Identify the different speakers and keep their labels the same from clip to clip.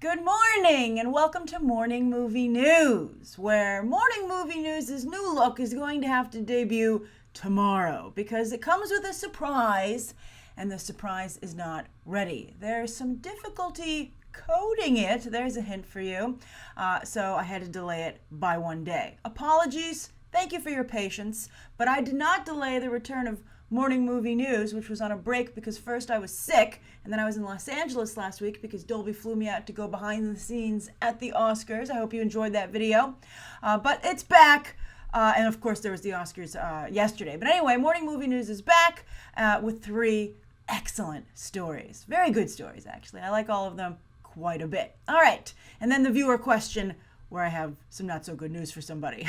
Speaker 1: Good morning and welcome to Morning Movie News, where Morning Movie News' new look is going to have to debut tomorrow because it comes with a surprise and the surprise is not ready. There's some difficulty coding it. There's a hint for you. So I had to delay it by one day. Apologies. Thank you for your patience, but I did not delay the return of Morning Movie News, which was on a break because first I was sick, and then I was in Los Angeles last week because Dolby flew me out to go behind the scenes at the Oscars. I hope you enjoyed that video. But it's back, and of course there was the Oscars yesterday. But anyway, Morning Movie News is back with three excellent stories. Very good stories, actually. I like all of them quite a bit. All right, and then the viewer question, where I have some not so good news for somebody.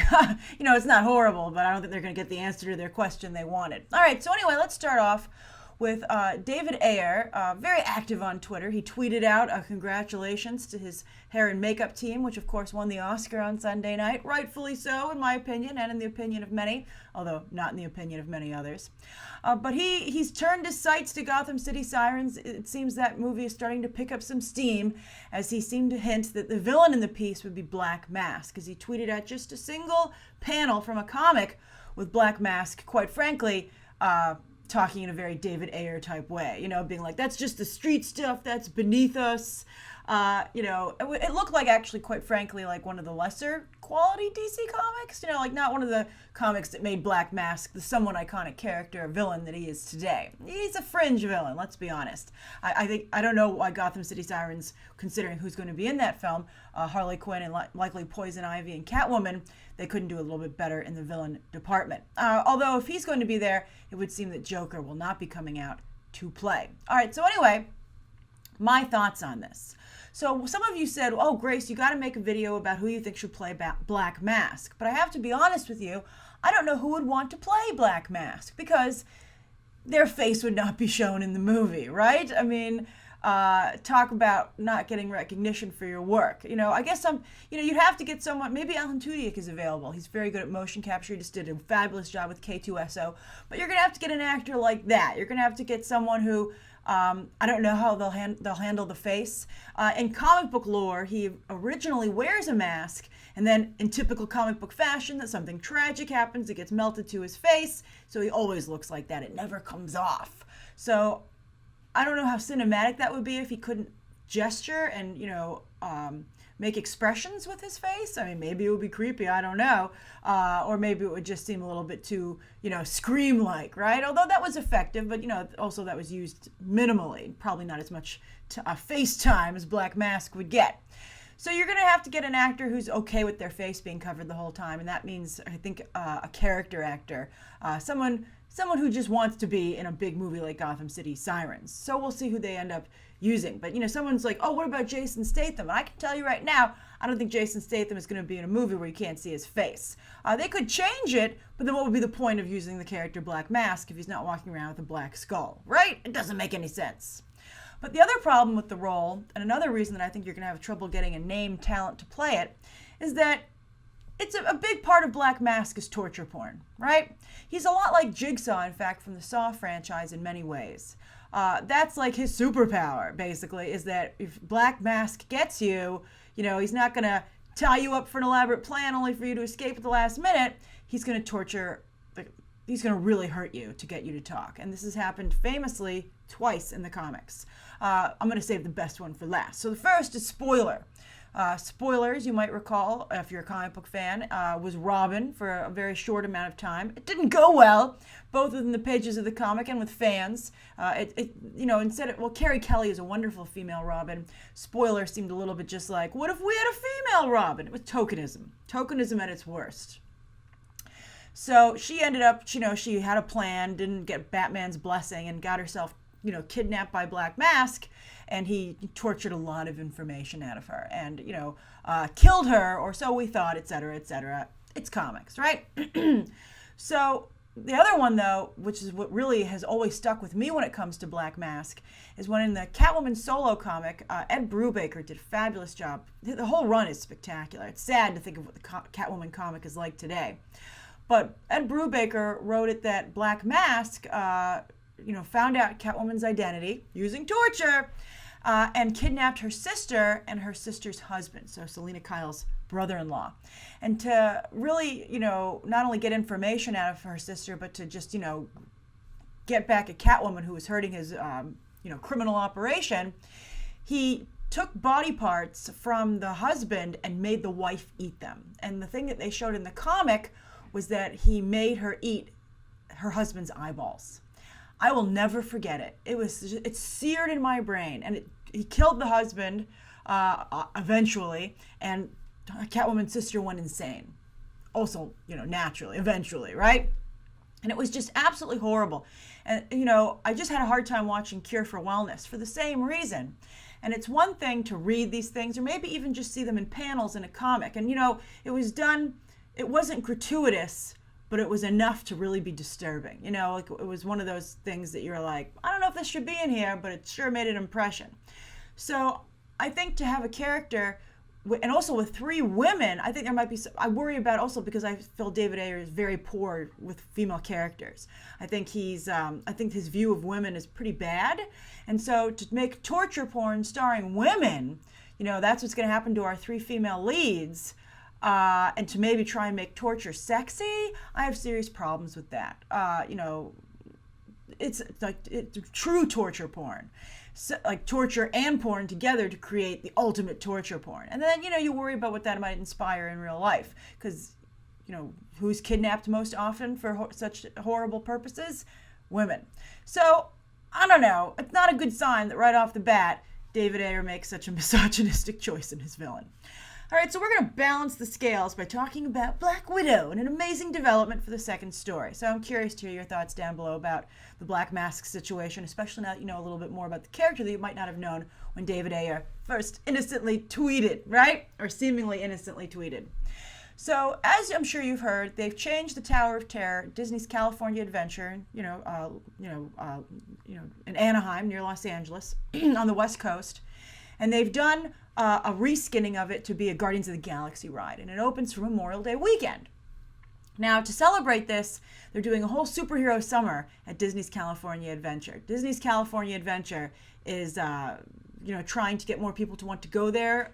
Speaker 1: It's not horrible, but I don't think they're going to get the answer to their question they wanted. All right, so anyway, let's start off with David Ayer, very active on Twitter. He tweeted out congratulations to his hair and makeup team, which of course won the Oscar on Sunday night, rightfully so in my opinion and in the opinion of many, although not in the opinion of many others. But he's turned his sights to Gotham City Sirens. It seems that movie is starting to pick up some steam, as he seemed to hint that the villain in the piece would be Black Mask, as he tweeted out just a single panel from a comic with Black Mask, quite frankly, talking in a very David Ayer type way, being like, that's just the street stuff, that's beneath us. It looked like, actually, quite frankly, like one of the lesser quality DC comics, like not one of the comics that made Black Mask the somewhat iconic character or villain that he is today. He's a fringe villain, let's be honest. I don't know why Gotham City Sirens, considering who's going to be in that film, Harley Quinn and likely Poison Ivy and Catwoman, they couldn't do a little bit better in the villain department. Although if he's going to be there, it would seem that Joker will not be coming out to play. All right, so anyway, my thoughts on this. So some of you said, oh, Grace, you got to make a video about who you think should play Black Mask. But I have to be honest with you, I don't know who would want to play Black Mask because their face would not be shown in the movie, right? I mean, talk about not getting recognition for your work. I guess you'd have to get someone, maybe Alan Tudyk is available. He's very good at motion capture. He just did a fabulous job with K2SO. But you're going to have to get an actor like that. You're going to have to get someone who, I don't know how they'll handle the face. In comic book lore, he originally wears a mask, and then in typical comic book fashion, that something tragic happens, it gets melted to his face, so he always looks like that. It never comes off. So I don't know how cinematic that would be if he couldn't gesture and, make expressions with his face. I mean, maybe it would be creepy, I don't know. Or maybe it would just seem a little bit too, Scream-like, right? Although that was effective, but, also that was used minimally. Probably not as much face time as Black Mask would get. So you're going to have to get an actor who's okay with their face being covered the whole time, and that means, I think, a character actor, someone who just wants to be in a big movie like Gotham City Sirens. So we'll see who they end up using. But, someone's like, oh, what about Jason Statham? And I can tell you right now, I don't think Jason Statham is going to be in a movie where you can't see his face. They could change it, but then what would be the point of using the character Black Mask if he's not walking around with a black skull, right? It doesn't make any sense. But the other problem with the role, and another reason that I think you're going to have trouble getting a named talent to play it, is that it's a big part of Black Mask is torture porn, right? He's a lot like Jigsaw, in fact, from the Saw franchise in many ways. That's like his superpower, basically, is that if Black Mask gets you, he's not going to tie you up for an elaborate plan only for you to escape at the last minute. He's going to torture, he's going to really hurt you to get you to talk. And this has happened famously twice in the comics. I'm going to save the best one for last. So the first is Spoiler. Spoilers, you might recall, if you're a comic book fan, was Robin for a very short amount of time. It didn't go well, both within the pages of the comic and with fans. Carrie Kelly is a wonderful female Robin. Spoiler seemed a little bit just like, what if we had a female Robin? It was tokenism at its worst. So she ended up, she had a plan, didn't get Batman's blessing, and got herself, kidnapped by Black Mask. And he tortured a lot of information out of her and, killed her, or so we thought, et cetera, et cetera. It's comics, right? So the other one, though, which is what really has always stuck with me when it comes to Black Mask, is when in the Catwoman solo comic, Ed Brubaker did a fabulous job. The whole run is spectacular. It's sad to think of what the Catwoman comic is like today. But Ed Brubaker wrote it that Black Mask, found out Catwoman's identity using torture, and kidnapped her sister and her sister's husband, so Selena Kyle's brother-in-law. And to really, not only get information out of her sister, but to just, get back at Catwoman, who was hurting his, criminal operation, he took body parts from the husband and made the wife eat them. And the thing that they showed in the comic was that he made her eat her husband's eyeballs. I will never forget it. It's seared in my brain. And he killed the husband eventually, and Catwoman's sister went insane. Also, naturally, eventually, right? And it was just absolutely horrible. And, I just had a hard time watching Cure for Wellness for the same reason. And it's one thing to read these things or maybe even just see them in panels in a comic. And, it was done, it wasn't gratuitous, but it was enough to really be disturbing. Like it was one of those things that you're like, I don't know if this should be in here, but it sure made an impression. So I think to have a character, and also with 3 women, I think there might be I worry about also because I feel David Ayer is very poor with female characters. I think I think his view of women is pretty bad. And so to make torture porn starring women, that's what's going to happen to our 3 female leads. And to maybe try and make torture sexy, I have serious problems with that. It's true torture porn. So, like torture and porn together to create the ultimate torture porn. And then, you worry about what that might inspire in real life. Because, who's kidnapped most often for such horrible purposes? Women. So, I don't know. It's not a good sign that right off the bat, David Ayer makes such a misogynistic choice in his villain. All right, so we're going to balance the scales by talking about Black Widow and an amazing development for the second story. So I'm curious to hear your thoughts down below about the Black Mask situation, especially now that you know a little bit more about the character that you might not have known when David Ayer first innocently tweeted, right? Or seemingly innocently tweeted. So as I'm sure you've heard, they've changed the Tower of Terror, Disney's California Adventure, in Anaheim near Los Angeles on the West Coast. And they've done a reskinning of it to be a Guardians of the Galaxy ride, and it opens for Memorial Day weekend. Now, to celebrate this, they're doing a whole superhero summer at Disney's California Adventure. Disney's California Adventure is, trying to get more people to want to go there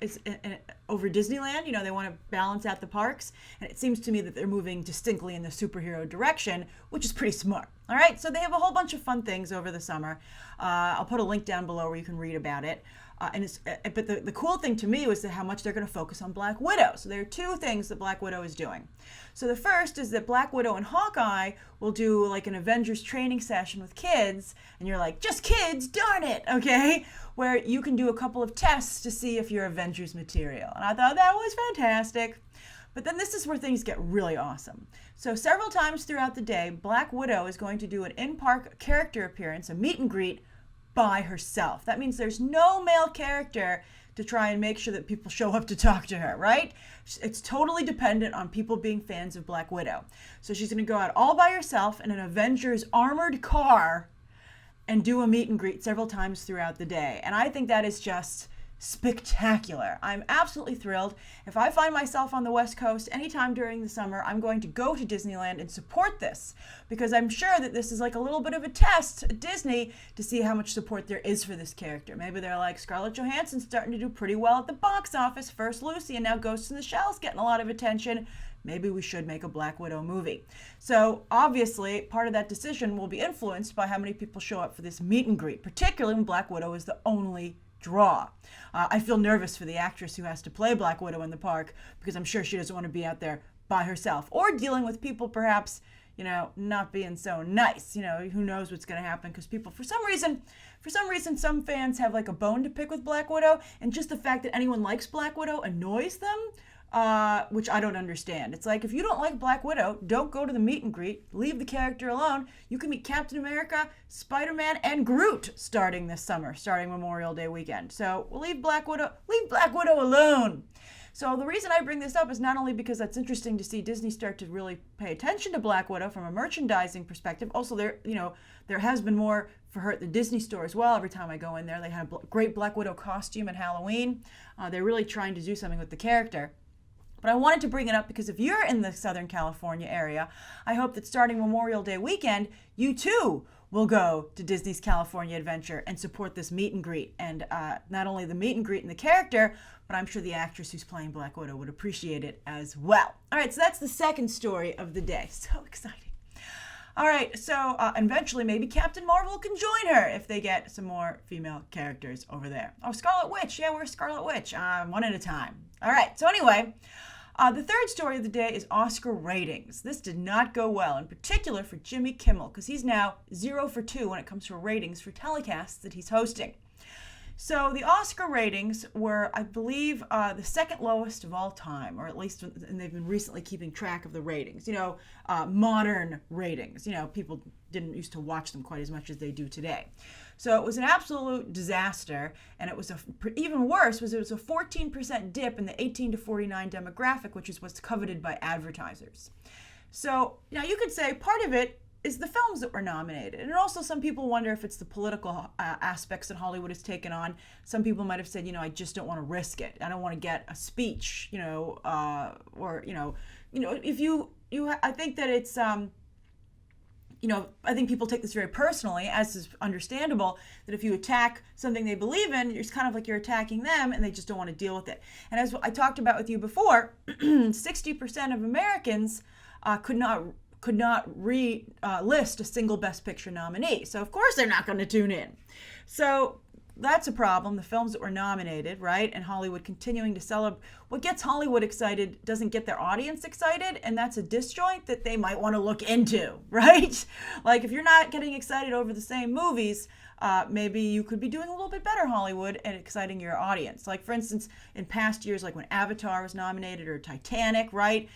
Speaker 1: over Disneyland. They want to balance out the parks, and it seems to me that they're moving distinctly in the superhero direction, which is pretty smart. All right, so they have a whole bunch of fun things over the summer. I'll put a link down below where you can read about it. But the cool thing to me was how much they're going to focus on Black Widow. So there are 2 things that Black Widow is doing. So the first is that Black Widow and Hawkeye will do like an Avengers training session with kids. And you're like, just kids, darn it, okay? Where you can do a couple of tests to see if you're Avengers material. And I thought that was fantastic. But then this is where things get really awesome. So several times throughout the day, Black Widow is going to do an in-park character appearance, a meet and greet, by herself. That means there's no male character to try and make sure that people show up to talk to her, right? It's totally dependent on people being fans of Black Widow. So she's going to go out all by herself in an Avengers armored car and do a meet and greet several times throughout the day. And I think that is just spectacular. I'm absolutely thrilled. If I find myself on the West Coast anytime during the summer, I'm going to go to Disneyland and support this, because I'm sure that this is like a little bit of a test at Disney to see how much support there is for this character. Maybe they're like, Scarlett Johansson's starting to do pretty well at the box office. First Lucy, and now Ghost in the Shell's getting a lot of attention. Maybe we should make a Black Widow movie. So obviously, part of that decision will be influenced by how many people show up for this meet and greet, particularly when Black Widow is the only draw. I feel nervous for the actress who has to play Black Widow in the park, because I'm sure she doesn't want to be out there by herself or dealing with people perhaps, not being so nice. Who knows what's going to happen, because people, for some reason, some fans have like a bone to pick with Black Widow, and just the fact that anyone likes Black Widow annoys them. Which I don't understand. It's like, if you don't like Black Widow, don't go to the meet and greet. Leave the character alone. You can meet Captain America, Spider-Man, and Groot starting this summer, starting Memorial Day weekend. So we'll leave Black Widow alone. So the reason I bring this up is not only because that's interesting to see Disney start to really pay attention to Black Widow from a merchandising perspective. Also, there has been more for her at the Disney store as well. Every time I go in there, they had a great Black Widow costume at Halloween. They're really trying to do something with the character. But I wanted to bring it up because if you're in the Southern California area, I hope that starting Memorial Day weekend, you too will go to Disney's California Adventure and support this meet and greet. And not only the meet and greet and the character, but I'm sure the actress who's playing Black Widow would appreciate it as well. All right, so that's the second story of the day. So exciting. All right, so eventually maybe Captain Marvel can join her if they get some more female characters over there. Oh, Scarlet Witch. Yeah, where's Scarlet Witch? One at a time. All right, so anyway, the third story of the day is Oscar ratings. This did not go well, in particular for Jimmy Kimmel, because he's now 0 for 2 when it comes to ratings for telecasts that he's hosting. So the Oscar ratings were, I believe, the second lowest of all time, or at least, and they've been recently keeping track of the ratings. Modern ratings. People didn't used to watch them quite as much as they do today. So it was an absolute disaster, and it was even worse was it was a 14% dip in the 18 to 49 demographic, which is what's coveted by advertisers. So now you could say part of it is the films that were nominated. And also some people wonder if it's the political aspects that Hollywood has taken on. Some people might have said, I just don't want to risk it. I don't want to get a speech, I think that it's, I think people take this very personally, as is understandable, that if you attack something they believe in, it's kind of like you're attacking them and they just don't want to deal with it. And as I talked about with you before, 60% of Americans could not list a single Best Picture nominee. So of course they're not going to tune in. So that's a problem. The films that were nominated, right? And Hollywood continuing to celebrate. What gets Hollywood excited doesn't get their audience excited, and that's a disjoint that they might want to look into, right? Like if you're not getting excited over the same movies, maybe you could be doing a little bit better, Hollywood, and exciting your audience. Like for instance, in past years, like when Avatar was nominated or Titanic, right?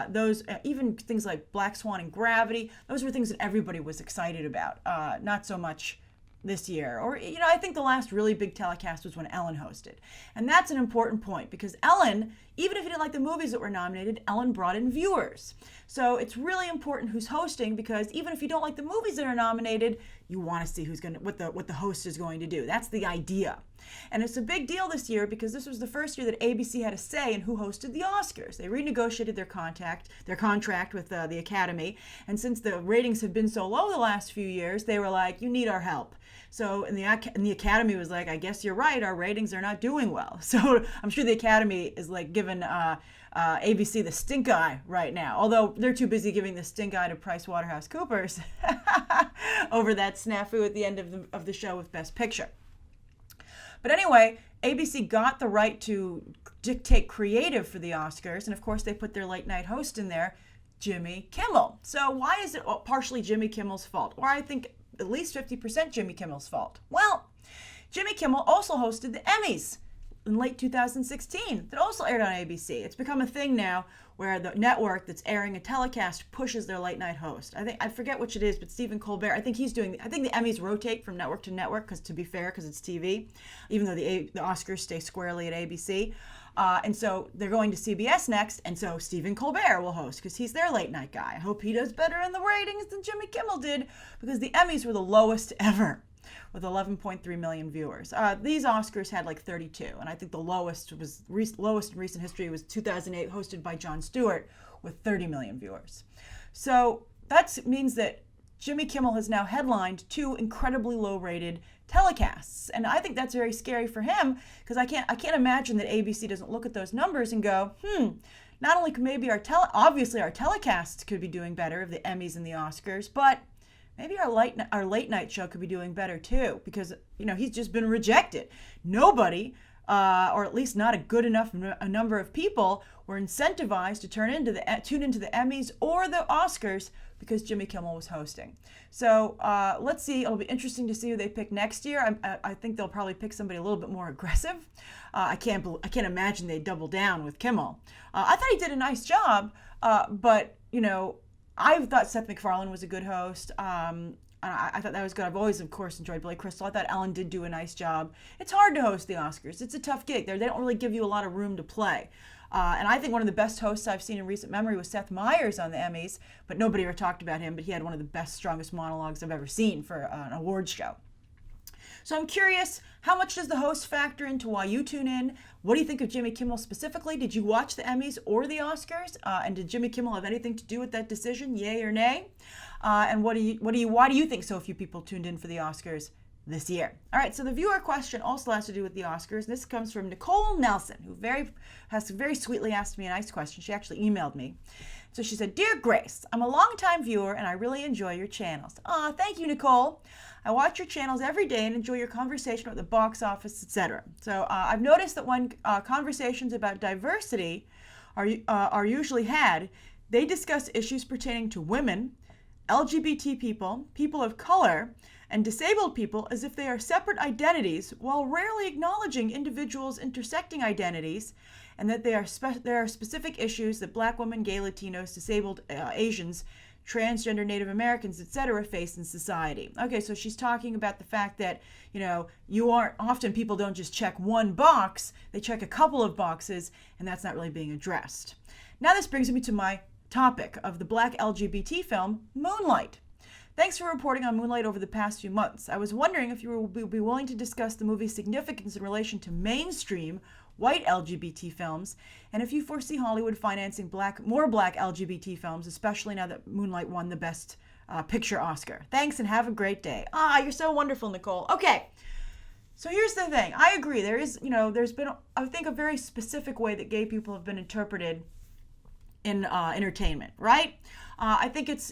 Speaker 1: Those, even things like Black Swan and Gravity, those were things that everybody was excited about. Not so much this year. Or, I think the last really big telecast was when Ellen hosted. And that's an important point because Ellen, even if you didn't like the movies that were nominated, Ellen brought in viewers. So it's really important who's hosting because even if you don't like the movies that are nominated, you want to see what the host is going to do. That's the idea. And it's a big deal this year because this was the first year that ABC had a say in who hosted the Oscars. They renegotiated their contract with the Academy. And since the ratings have been so low the last few years, they were like, you need our help. So and the Academy was like, I guess you're right, our ratings are not doing well. So I'm sure the Academy is like giving ABC the stink eye right now, although they're too busy giving the stink eye to PricewaterhouseCoopers over that snafu at the end of the show with Best Picture. But anyway, ABC got the right to dictate creative for the Oscars, and of course they put their late night host in there, Jimmy Kimmel. So why is it partially Jimmy Kimmel's fault? Or I think at least 50% Jimmy Kimmel's fault. Well, Jimmy Kimmel also hosted the Emmys in late 2016 that also aired on ABC. It's become a thing now where the network that's airing a telecast pushes their late night host. I forget which it is, but Stephen Colbert, I think the Emmys rotate from network to network because it's TV, even though the Oscars stay squarely at ABC. And so they're going to CBS next, and so Stephen Colbert will host because he's their late night guy. I hope he does better in the ratings than Jimmy Kimmel did because the Emmys were the lowest ever with 11.3 million viewers. These Oscars had like 32, and I think the lowest in recent history was 2008, hosted by Jon Stewart with 30 million viewers. So that means that Jimmy Kimmel has now headlined 2 incredibly low-rated telecasts, and I think that's very scary for him because I can't imagine that ABC doesn't look at those numbers and go, not only could maybe obviously our telecasts could be doing better of the Emmys and the Oscars, but maybe our late night show could be doing better too because he's just been rejected. Nobody, or at least not a good enough number of people, were incentivized to tune into the Emmys or the Oscars because Jimmy Kimmel was hosting. So let's see. It'll be interesting to see who they pick next year. I think they'll probably pick somebody a little bit more aggressive. I can't imagine they double down with Kimmel. I thought he did a nice job, but I thought Seth MacFarlane was a good host. I thought that was good. I've always, of course, enjoyed Billy Crystal. I thought Ellen did do a nice job. It's hard to host the Oscars. It's a tough gig. They don't really give you a lot of room to play. And I think one of the best hosts I've seen in recent memory was Seth Meyers on the Emmys, but nobody ever talked about him, but he had one of the best, strongest monologues I've ever seen for an awards show. So I'm curious, how much does the host factor into why you tune in? What do you think of Jimmy Kimmel specifically? Did you watch the Emmys or the Oscars? And did Jimmy Kimmel have anything to do with that decision, yay or nay? And why do you think so few people tuned in for the Oscars this year? All right, so the viewer question also has to do with the Oscars. This comes from Nicole Nelson, who has very sweetly asked me a nice question. She actually emailed me. So she said, "Dear Grace, I'm a longtime viewer and I really enjoy your channels." Aw, thank you, Nicole. "I watch your channels every day and enjoy your conversation about the box office, etc. So I've noticed that when conversations about diversity are usually had, they discuss issues pertaining to women, LGBT people, people of color, and disabled people as if they are separate identities, while rarely acknowledging individuals' intersecting identities, and that there are specific issues that Black women, gay, Latinos, disabled Asians, transgender Native Americans, etc. face in society." Okay, so she's talking about the fact that, often people don't just check one box, they check a couple of boxes, and that's not really being addressed. Now this brings me to my topic of the Black LGBT film, Moonlight. Thanks for reporting on Moonlight over the past few months. I was wondering if you would be willing to discuss the movie's significance in relation to mainstream white LGBT films, and if you foresee Hollywood financing more black LGBT films, especially now that Moonlight won the Best Picture Oscar. Thanks and have a great day. You're so wonderful, Nicole. Okay, so here's the thing. I agree. There's been, I think, a very specific way that gay people have been interpreted in entertainment, right? I think it's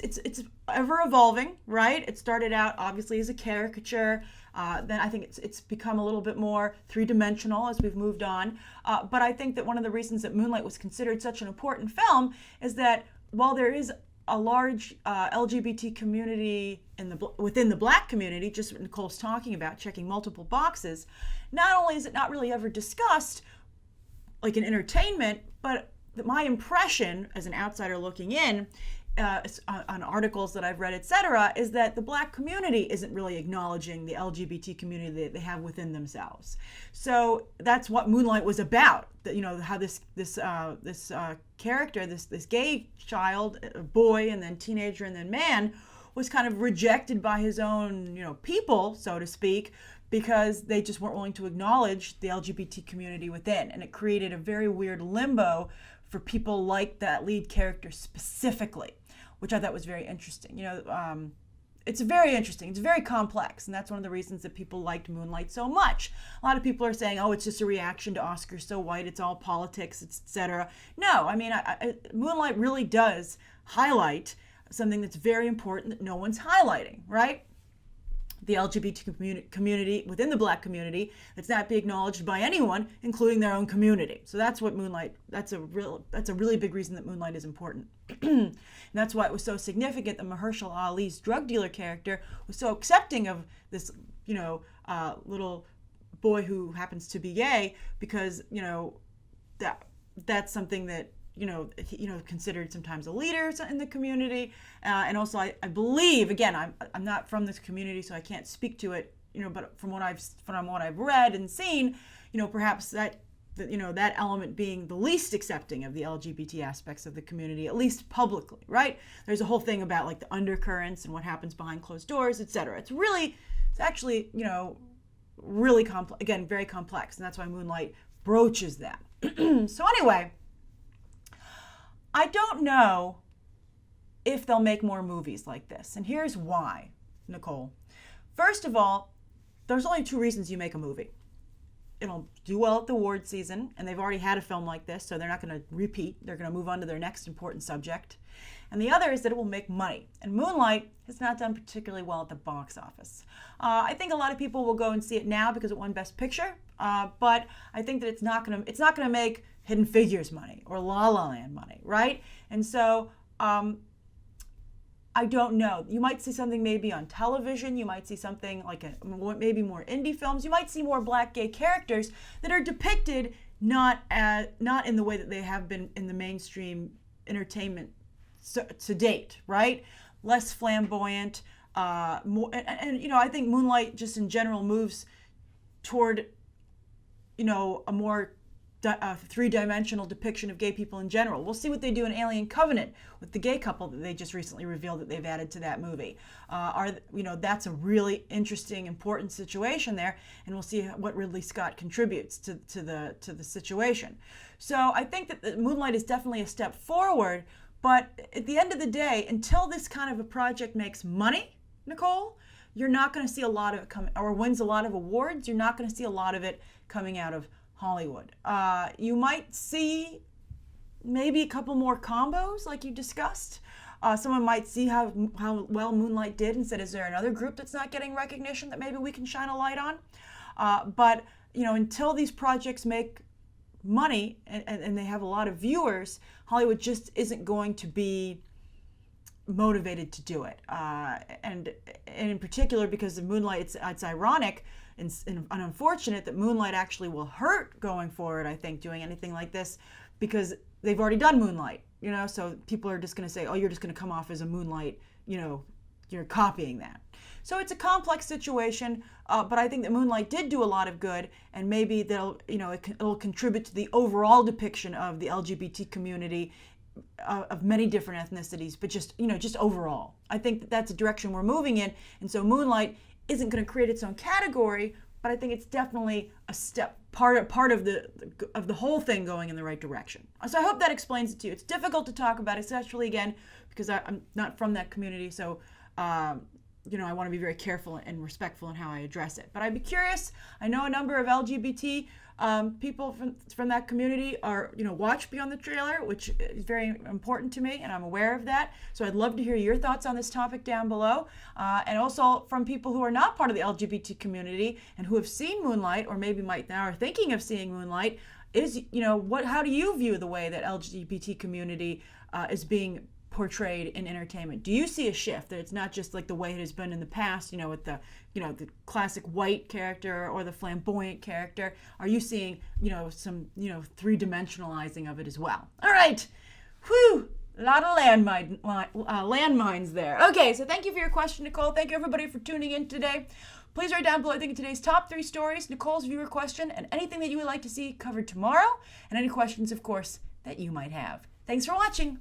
Speaker 1: ever evolving, right? It started out obviously as a caricature. Then I think it's become a little bit more three-dimensional as we've moved on. But I think that one of the reasons that Moonlight was considered such an important film is that while there is a large LGBT community within the Black community, just what Nicole's talking about, checking multiple boxes, not only is it not really ever discussed like in entertainment, but my impression as an outsider looking in on articles that I've read, etc., is that the Black community isn't really acknowledging the LGBT community that they have within themselves. So that's what Moonlight was about. That, how this character, this gay child, boy, and then teenager, and then man, was kind of rejected by his own, people, so to speak, because they just weren't willing to acknowledge the LGBT community within, and it created a very weird limbo for people like that lead character specifically, which I thought was very interesting. It's very interesting. It's very complex, and that's one of the reasons that people liked Moonlight so much. A lot of people are saying, "Oh, it's just a reaction to Oscars so white. It's all politics, etc." No, I mean, Moonlight really does highlight something that's very important that no one's highlighting, right? The LGBT community within the Black community that's not being acknowledged by anyone, including their own community. So that's what Moonlight. That's a really big reason that Moonlight is important, and that's why it was so significant that Mahershala Ali's drug dealer character was so accepting of this, little boy who happens to be gay, because that's something that considered sometimes a leader in the community, and also I believe, again, I'm not from this community, so I can't speak to it, but from what I've read and seen, perhaps that element being the least accepting of the LGBT aspects of the community, at least publicly, right? There's a whole thing about like the undercurrents and what happens behind closed doors, etc. It's actually, really complex, again, very complex, and that's why Moonlight broaches that. So anyway, I don't know if they'll make more movies like this. And here's why, Nicole. First of all, there's only two reasons you make a movie. It'll do well at the award season, and they've already had a film like this, so they're not going to repeat. They're going to move on to their next important subject. And the other is that it will make money. And Moonlight has not done particularly well at the box office. I think a lot of people will go and see it now because it won Best Picture, but I think that it's not going to make Hidden Figures money or La La Land money, right? And so I don't know. You might see something maybe on television. You might see something like maybe more indie films. You might see more Black gay characters that are depicted not in the way that they have been in the mainstream entertainment to date, right? Less flamboyant, more, and I think Moonlight just in general moves toward, a more three-dimensional depiction of gay people in general. We'll see what they do in Alien Covenant with the gay couple that they just recently revealed that they've added to that movie. That's a really interesting, important situation there, and we'll see what Ridley Scott contributes to the situation. So I think that Moonlight is definitely a step forward, but at the end of the day, until this kind of a project makes money, Nicole, you're not going to see a lot of it come, or wins a lot of awards. You're not going to see a lot of it coming out of Hollywood. You might see maybe a couple more combos like you discussed. Someone might see how well Moonlight did and said, is there another group that's not getting recognition that maybe we can shine a light on? But until these projects make money and they have a lot of viewers, Hollywood just isn't going to be motivated to do it. And in particular, because of Moonlight, it's ironic and unfortunate that Moonlight actually will hurt going forward, I think, doing anything like this, because they've already done Moonlight, so people are just going to say, oh, you're just going to come off as a Moonlight, you're copying that. So it's a complex situation, but I think that Moonlight did do a lot of good, and maybe it'll contribute to the overall depiction of the LGBT community of many different ethnicities, but just overall. I think that's a direction we're moving in, and so Moonlight isn't going to create its own category, but I think it's definitely a step, part of the whole thing going in the right direction. So I hope that explains it to you. It's difficult to talk about, especially again, because I'm not from that community, so I want to be very careful and respectful in how I address it. But I'd be curious. I know a number of LGBT people from that community watch Beyond the Trailer, which is very important to me, and I'm aware of that. So I'd love to hear your thoughts on this topic down below. And also from people who are not part of the LGBT community and who have seen Moonlight, or maybe might now are thinking of seeing Moonlight, how do you view the way that LGBT community is being portrayed in entertainment? Do you see a shift, that it's not just like the way it has been in the past, with the classic white character or the flamboyant character? Are you seeing some three-dimensionalizing of it as well? All right, whew, a lot of landmines there. Okay, so thank you for your question, Nicole. Thank you everybody for tuning in today. Please write down below, I think, today's top 3 stories, Nicole's viewer question, and anything that you would like to see covered tomorrow, and any questions, of course, that you might have. Thanks for watching.